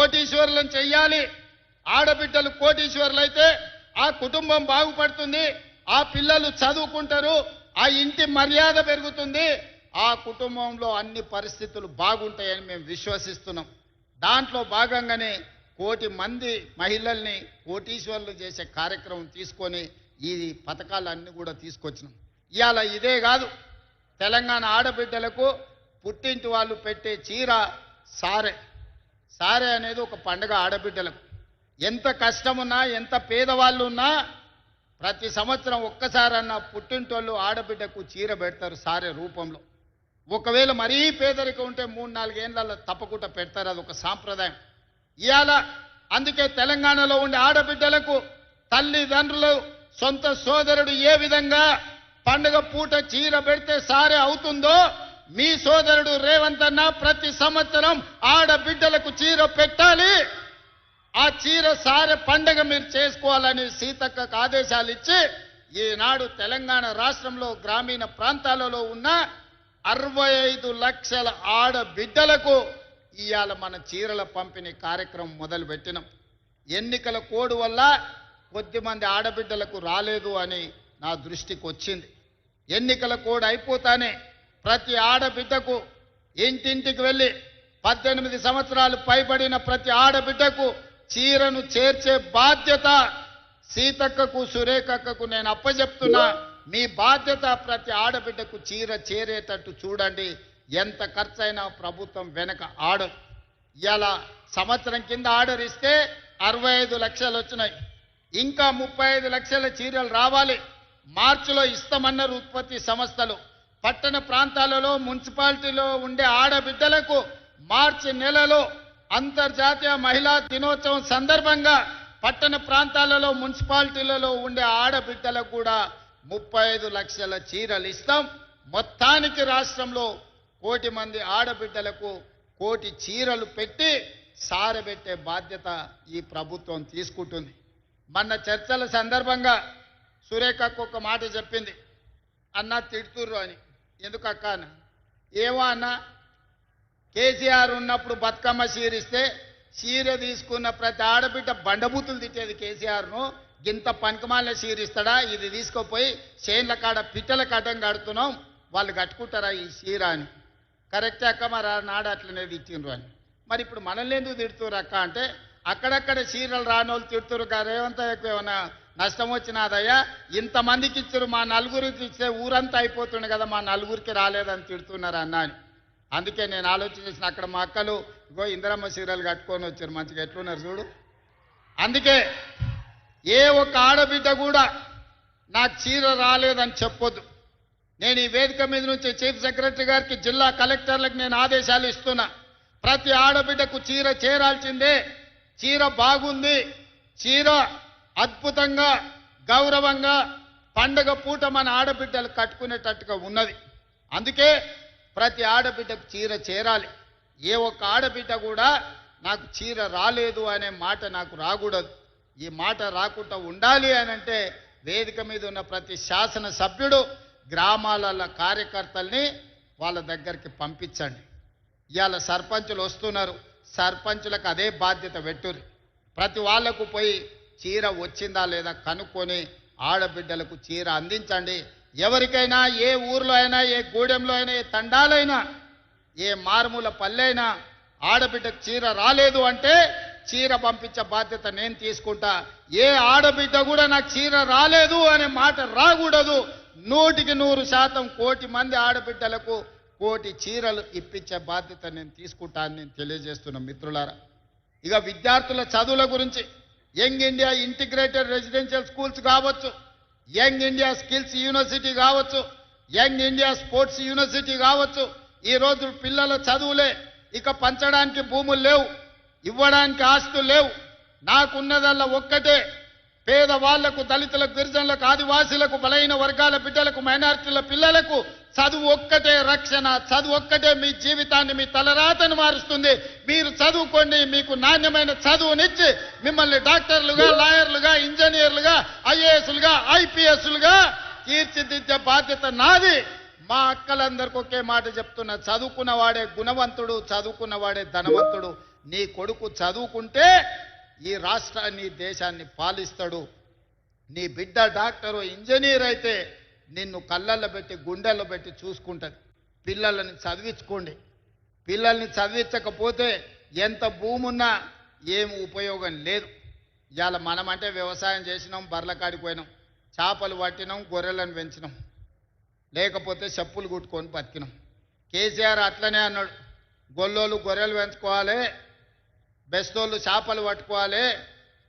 కోటీశ్వరులను చెయ్యాలి. ఆడబిడ్డలు కోటీశ్వరులైతే ఆ కుటుంబం బాగుపడుతుంది, ఆ పిల్లలు చదువుకుంటారు, ఆ ఇంటి మర్యాద పెరుగుతుంది, ఆ కుటుంబంలో అన్ని పరిస్థితులు బాగుంటాయని మేము విశ్వసిస్తున్నాం. దాంట్లో భాగంగానే 1 కోటి మంది మహిళల్ని కోటీశ్వరులు చేసే కార్యక్రమం తీసుకొని ఈ పథకాలన్నీ కూడా తీసుకొచ్చినాం. ఇవాళ ఇదే కాదు, తెలంగాణ ఆడబిడ్డలకు పుట్టింటి వాళ్ళు పెట్టే చీర సారె. సారె అనేది ఒక పండుగ ఆడబిడ్డలకు. ఎంత కష్టమున్నా ఎంత పేదవాళ్ళు ఉన్నా ప్రతి సంవత్సరం ఒక్కసారన్నా పుట్టింటోళ్ళు ఆడబిడ్డకు చీర పెడతారు సారె రూపంలో. ఒకవేళ మరీ పేదరికం ఉంటే 3-4 ఏళ్ళల్లో తప్పకుండా పెడతారు, అది ఒక సాంప్రదాయం. ఇవాళ అందుకే తెలంగాణలో ఉండే ఆడబిడ్డలకు తల్లిదండ్రులు సొంత సోదరుడు ఏ విధంగా పండుగ పూట చీర పెడితే సారే అవుతుందో మీ సోదరుడు రేవంత్ అన్న ప్రతి సంవత్సరం ఆడబిడ్డలకు చీర పెట్టాలి, ఆ చీర సారె పండుగ మీరు చేసుకోవాలని సీతక్కకు ఆదేశాలు ఇచ్చి ఈనాడు తెలంగాణ రాష్ట్రంలో గ్రామీణ ప్రాంతాలలో ఉన్న 65 లక్షల ఆడబిడ్డలకు ఇవాళ మన చీరల పంపిణీ కార్యక్రమం మొదలు పెట్టినాం. ఎన్నికల కోడ్ వల్ల కొద్దిమంది ఆడబిడ్డలకు రాలేదు అని నా దృష్టికి వచ్చింది. ఎన్నికల కోడ్ అయిపోతానే ప్రతి ఆడబిడ్డకు ఇంటింటికి వెళ్ళి 18 సంవత్సరాలు పైబడిన ప్రతి ఆడబిడ్డకు చీరను చేర్చే బాధ్యత సీతక్కకు సురేఖక్కకు నేను అప్పచెప్తున్నా. మీ బాధ్యత ప్రతి ఆడబిడ్డకు చీర చేరేటట్టు చూడండి. ఎంత ఖర్చైనా ప్రభుత్వం వెనక ఆర్డర్. ఇలా సంవత్సరం కింద ఆర్డర్ ఇస్తే 65 లక్షలు వచ్చినాయి, ఇంకా 35 లక్షల చీరలు రావాలి. మార్చిలో ఇస్తామన్నారు ఉత్పత్తి సంస్థలు. పట్టణ ప్రాంతాలలో మున్సిపాలిటీలో ఉండే ఆడబిడ్డలకు మార్చి నెలలో అంతర్జాతీయ మహిళా దినోత్సవం సందర్భంగా పట్టణ ప్రాంతాలలో మున్సిపాలిటీలలో ఉండే ఆడబిడ్డలకు కూడా 35 లక్షల చీరలు ఇస్తాం. మొత్తానికి రాష్ట్రంలో 1 కోటి మంది ఆడబిడ్డలకు 1 కోటి చీరలు పెట్టి సారబెట్టే బాధ్యత ఈ ప్రభుత్వం తీసుకుంటుంది. మొన్న చర్చల సందర్భంగా సురేఖకు ఒక మాట చెప్పింది, అన్న తిడుతుర్రు అని. ఎందుకు అక్క అన్న? ఏమో అన్న, కేసీఆర్ ఉన్నప్పుడు బతుకమ్మ చీరిస్తే చీర తీసుకున్న ప్రతి ఆడబిడ్డ బండబూతులు తిట్టేది కేసీఆర్ను. గింత పనికిమాలిన చీరిస్తాడా, ఇది తీసుకుపోయి చేన్ల కాడ పిట్టల కడ్డం కడుతున్నాం, వాళ్ళు కట్టుకుంటారా ఈ చీర అని. కరెక్టే అక్క, మరి నాడు అట్లనే తిట్టిండ్రు అని. మరి ఇప్పుడు మనల్ని ఎందుకు తిడుతురు అక్క అంటే, అక్కడక్కడ చీరలు రానోళ్ళు తిడుతురు. రేవంత్ ఏమైనా నష్టం వచ్చినాదయ్యా, ఇంతమందికి ఇచ్చారు, మా నలుగురికి ఇచ్చే ఊరంతా అయిపోతుండే కదా, మా నలుగురికి రాలేదని తిడుతున్నారు అన్న అని. అందుకే నేను ఆలోచన చేసిన, అక్కడ మా అక్కలు ఇగో ఇందిరమ్మ చీరలు కట్టుకొని వచ్చారు, మంచిగా ఎట్లున్నారు చూడు. అందుకే ఏ ఒక్క ఆడబిడ్డ కూడా నాకు చీర రాలేదని చెప్పొద్దు. నేను ఈ వేదిక మీద నుంచి చీఫ్ సెక్రటరీ గారికి, జిల్లా కలెక్టర్లకు నేను ఆదేశాలు ఇస్తున్నా. ప్రతి ఆడబిడ్డకు చీర చేరాల్సిందే. చీర బాగుంది, చీర అద్భుతంగా గౌరవంగా పండగ పూట మన ఆడబిడ్డలు కట్టుకునేటట్టుగా ఉన్నది. అందుకే ప్రతి ఆడబిడ్డకు చీర చేరాలి. ఏ ఒక్క ఆడబిడ్డ కూడా నాకు చీర రాలేదు అనే మాట నాకు రాకూడదు. ఈ మాట రాకుండా ఉండాలి అని అంటే వేదిక మీద ఉన్న ప్రతి శాసన సభ్యుడు గ్రామాల కార్యకర్తల్ని వాళ్ళ దగ్గరికి పంపించండి. ఇవాళ సర్పంచులు వస్తున్నారు, సర్పంచులకు అదే బాధ్యత పెట్టుర్రి. ప్రతి వాళ్లకు పోయి చీర వచ్చిందా లేదా కనుక్కొని ఆడబిడ్డలకు చీర అందించండి. ఎవరికైనా ఏ ఊర్లో అయినా, ఏ గూడెంలో అయినా, ఏ తండాలైనా, ఏ మారుమూల పల్లెైనా ఆడబిడ్డకు చీర రాలేదు అంటే చీర పంపించే బాధ్యత నేను తీసుకుంటా. ఏ ఆడబిడ్డ కూడా నాకు చీర రాలేదు అనే మాట రాకూడదు. 100% 1 కోటి మంది ఆడబిడ్డలకు 1 కోటి చీరలు ఇప్పించే బాధ్యత నేను తీసుకుంటా అని నేను తెలియజేస్తున్నా మిత్రులారా. ఇక విద్యార్థుల చదువుల గురించి young India integrated residential schools కావచ్చు, యంగ్ ఇండియా స్కిల్స్ యూనివర్సిటీ కావచ్చు, యంగ్ ఇండియా స్పోర్ట్స్ యూనివర్సిటీ కావచ్చు. ఈరోజు పిల్లల చదువులే, ఇక పంచడానికి భూములు లేవు, ఇవ్వడానికి ఆస్తులు లేవు. నాకున్నదల్లా ఒక్కటే, పేదవాళ్లకు, దళితులకు, గిరిజనులకు, ఆదివాసీలకు, బలహీన వర్గాల బిడ్డలకు, మైనారిటీల పిల్లలకు చదువు ఒక్కటే రక్షణ. చదువు ఒక్కటే మీ జీవితాన్ని, మీ తలరాతను మారుస్తుంది. మీరు చదువుకోండి, మీకు నాణ్యమైన చదువునిచ్చి మిమ్మల్ని డాక్టర్లుగా, లాయర్లుగా, ఇంజనీర్లుగా, ఐఏఎస్లుగా, ఐపీఎస్లుగా తీర్చిదిద్దే బాధ్యత నాది. మా అక్కలందరికీ ఒకే మాట చెప్తున్నా, చదువుకున్నవాడే గుణవంతుడు, చదువుకున్నవాడే ధనవంతుడు. నీ కొడుకు చదువుకుంటే ఈ రాష్ట్రాన్ని దేశాన్ని పాలిస్తాడు. నీ బిడ్డ డాక్టరు ఇంజనీర్ అయితే నిన్ను కళ్ళల్లో పెట్టి గుండెల్లో పెట్టి చూసుకుంటుంది. పిల్లలని చదివించుకోండి. పిల్లల్ని చదివించకపోతే ఎంత భూమి ఉన్నా ఏమి ఉపయోగం లేదు. ఇవాళ మనమంటే వ్యవసాయం చేసినాం, బర్రెల కాడికి పోయినాం, చేపలు పట్టినాం, గొర్రెలను పెంచినాం, లేకపోతే చెప్పులు కుట్టుకొని బతికినాం. కేసీఆర్ అట్లనే అన్నాడు, గొల్లోళ్ళు గొర్రెలు పెంచుకోవాలి, బెస్తోళ్ళు చేపలు పట్టుకోవాలి,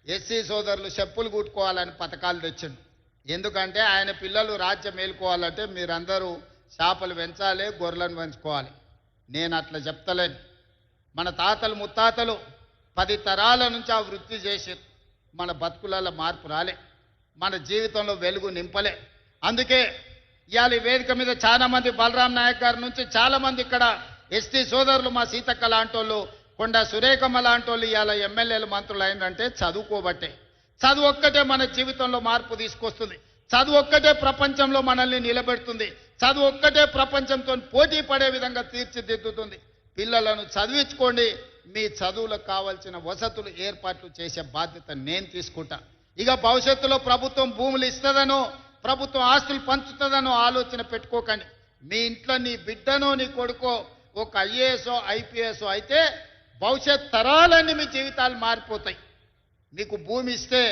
ఎస్సీ సోదరులు చెప్పులు కుట్టుకోవాలని పథకాలు తెచ్చిండు. ఎందుకంటే ఆయన పిల్లలు రాజ్యం మేలుకోవాలంటే మీరందరూ చేపలు పెంచాలి, గొర్రెలను పెంచుకోవాలి. నేను అట్లా చెప్తలేను. మన తాతలు ముత్తాతలు 10 తరాల నుంచి ఆ వృత్తి చేసి మన బతుకులలో మార్పు రాలే, మన జీవితంలో వెలుగు నింపలే. అందుకే ఇవాళ వేదిక మీద చాలామంది బలరాం నాయక్ గారి నుంచి చాలామంది ఇక్కడ ఎస్టీ సోదరులు, మా సీతక్క లాంటి వాళ్ళు, కొండ సురేఖమ్మ లాంటి వాళ్ళు ఇవాళ ఎమ్మెల్యేలు మంత్రులు అయినంటే చదువుకోబట్టే. చదువు ఒక్కటే మన జీవితంలో మార్పు తీసుకొస్తుంది. చదువు ఒక్కటే ప్రపంచంలో మనల్ని నిలబెడుతుంది. చదువు ఒక్కటే ప్రపంచంతో పోటీ పడే విధంగా తీర్చిదిద్దుతుంది. పిల్లలను చదివించుకోండి. మీ చదువులకు కావాల్సిన వసతులు ఏర్పాట్లు చేసే బాధ్యత నేను తీసుకుంటా. ఇక భవిష్యత్తులో ప్రభుత్వం భూములు ఇస్తుందనో, ప్రభుత్వం ఆస్తులు పంచుతుందనో ఆలోచన పెట్టుకోకండి. మీ ఇంట్లో నీ బిడ్డనో నీ కొడుకో ఒక ఐఏఎస్ఓ ఐపీఎస్ఓ అయితే భవిష్యత్ తరాలన్నీ మీ జీవితాలు మారిపోతాయి. మీకు భూమి ఇస్తే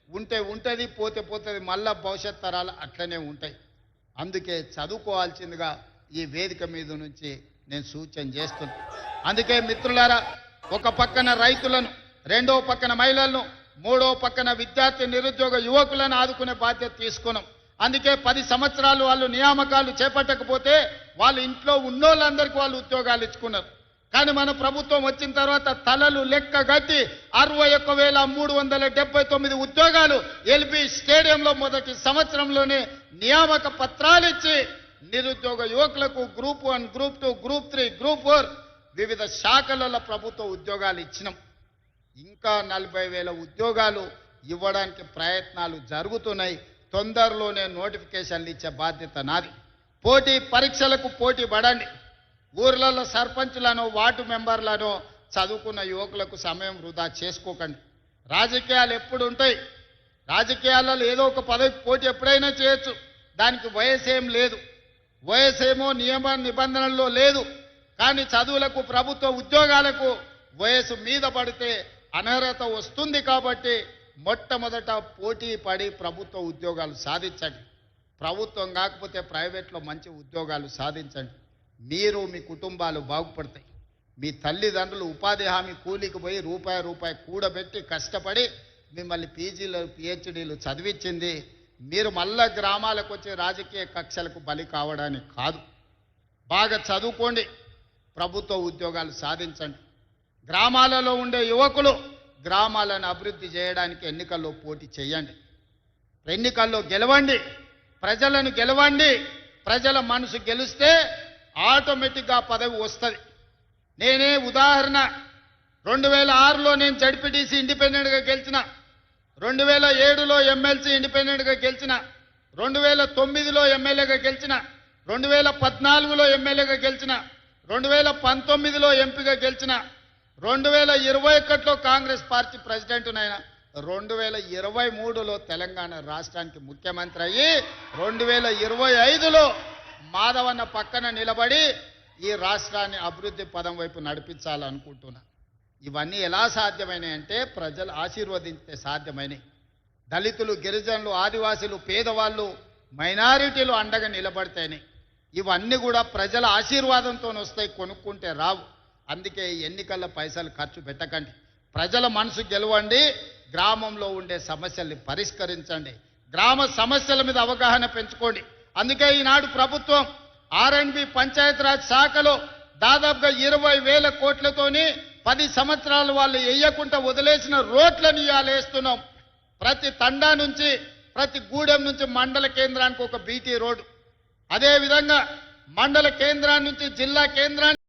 ఉంటే ఉంటుంది, పోతే పోతుంది, మళ్ళా భవిష్యత్ తరాలు అట్లనే ఉంటాయి. అందుకే చదువుకోవాల్సిందిగా ఈ వేదిక మీద నుంచి నేను సూచన చేస్తున్నాను. అందుకే మిత్రులారా, ఒక పక్కన రైతులను, రెండో పక్కన మహిళలను, మూడో పక్కన విద్యార్థి నిరుద్యోగ యువకులను ఆదుకునే బాధ్యత తీసుకున్నాం. అందుకే 10 సంవత్సరాలు వాళ్ళు నియామకాలు చేపట్టకపోతే వాళ్ళ ఇంట్లో ఉన్నోళ్ళందరికీ వాళ్ళు ఉద్యోగాలు ఇచ్చుకున్నారు. కానీ మన ప్రభుత్వం వచ్చిన తర్వాత తలలు లెక్క గట్టి 61,379 ఉద్యోగాలు ఎల్బీ స్టేడియంలో మొదటి సంవత్సరంలోనే నియామక పత్రాలు ఇచ్చి నిరుద్యోగ యువకులకు గ్రూప్ 1, గ్రూప్ 2, గ్రూప్ 3, గ్రూప్ 4 వివిధ శాఖలలో ప్రభుత్వ ఉద్యోగాలు ఇచ్చినాం. ఇంకా 40,000 ఉద్యోగాలు ఇవ్వడానికి ప్రయత్నాలు జరుగుతున్నాయి. తొందరలోనే నోటిఫికేషన్లు ఇచ్చే బాధ్యత నాది. పోటీ పరీక్షలకు పోటీ పడండి. ఊర్లలో సర్పంచ్లను, వార్డు మెంబర్లను చదువుకున్న యువకులకు సమయం వృధా చేసుకోకండి. రాజకీయాలు ఎప్పుడు ఉంటాయి. రాజకీయాలలో ఏదో ఒక పదవికి పోటీ ఎప్పుడైనా చేయొచ్చు. దానికి వయసేం లేదు, వయసేమో నియమ నిబంధనల్లో లేదు. కానీ చదువులకు, ప్రభుత్వ ఉద్యోగాలకు వయసు మీద పడితే అనర్హత వస్తుంది. కాబట్టి మొట్టమొదట పోటీ పడి ప్రభుత్వ ఉద్యోగాలు సాధించండి. ప్రభుత్వం కాకపోతే ప్రైవేట్లో మంచి ఉద్యోగాలు సాధించండి. మీరు, మీ కుటుంబాలు బాగుపడతాయి. మీ తల్లిదండ్రులు ఉపాధి హామీ కూలీకి పోయి రూపాయి కూడబెట్టి కష్టపడి మిమ్మల్ని పీజీలు, పిహెచ్డీలు చదివించింది మీరు మళ్ళా గ్రామాలకు వచ్చే రాజకీయ కక్షలకు బలి కావడానికి కాదు. బాగా చదువుకోండి, ప్రభుత్వ ఉద్యోగాలు సాధించండి. గ్రామాలలో ఉండే యువకులు గ్రామాలను అభివృద్ధి చేయడానికి ఎన్నికల్లో పోటీ చేయండి. ఎన్నికల్లో గెలవండి, ప్రజలను గెలవండి. ప్రజల మనసు గెలిస్తే ఆటోమేటిక్గా పదవి వస్తుంది. నేనే ఉదాహరణ, 2006లో నేను జడ్పీటీసీ ఇండిపెండెంట్గా గెలిచిన, 2007లో ఎమ్మెల్సీ ఇండిపెండెంట్గా గెలిచిన, 2009లో ఎమ్మెల్యేగా గెలిచిన, 2014లో ఎమ్మెల్యేగా గెలిచిన, 2019లో ఎంపీగా గెలిచిన, 2021లో కాంగ్రెస్ పార్టీ ప్రెసిడెంట్నైనా, 2023లో తెలంగాణ రాష్ట్రానికి ముఖ్యమంత్రి అయ్యి 2025లో మాధవన్న పక్కన నిలబడి ఈ రాష్ట్రాన్ని అభివృద్ధి పదం వైపు నడిపించాలనుకుంటున్నా. ఇవన్నీ ఎలా సాధ్యమైనాయంటే ప్రజలు ఆశీర్వదించితే సాధ్యమైనవి. దళితులు, గిరిజనులు, ఆదివాసీలు, పేదవాళ్ళు, మైనారిటీలు అండగా నిలబడితేనే ఇవన్నీ కూడా ప్రజల ఆశీర్వాదంతో వస్తాయి, కొనుక్కుంటే రావు. అందుకే ఎన్నికల్లో పైసలు ఖర్చు పెట్టకండి. ప్రజల మనసు గెలవండి, గ్రామంలో ఉండే సమస్యల్ని పరిష్కరించండి, గ్రామ సమస్యల మీద అవగాహన పెంచుకోండి. అందుకే ఈనాడు ప్రభుత్వం R&B పంచాయతీరాజ్ శాఖలో దాదాపుగా 20,000 కోట్లతోని 10 సంవత్సరాలు వాళ్ళు వేయకుండా వదిలేసిన రోడ్లను ఇవాళ వేస్తున్నాం. ప్రతి తండా నుంచి, ప్రతి గూడెం నుంచి మండల కేంద్రానికి ఒక బీటీ రోడ్డు, అదేవిధంగా మండల కేంద్రాన్ని నుంచి జిల్లా కేంద్రానికి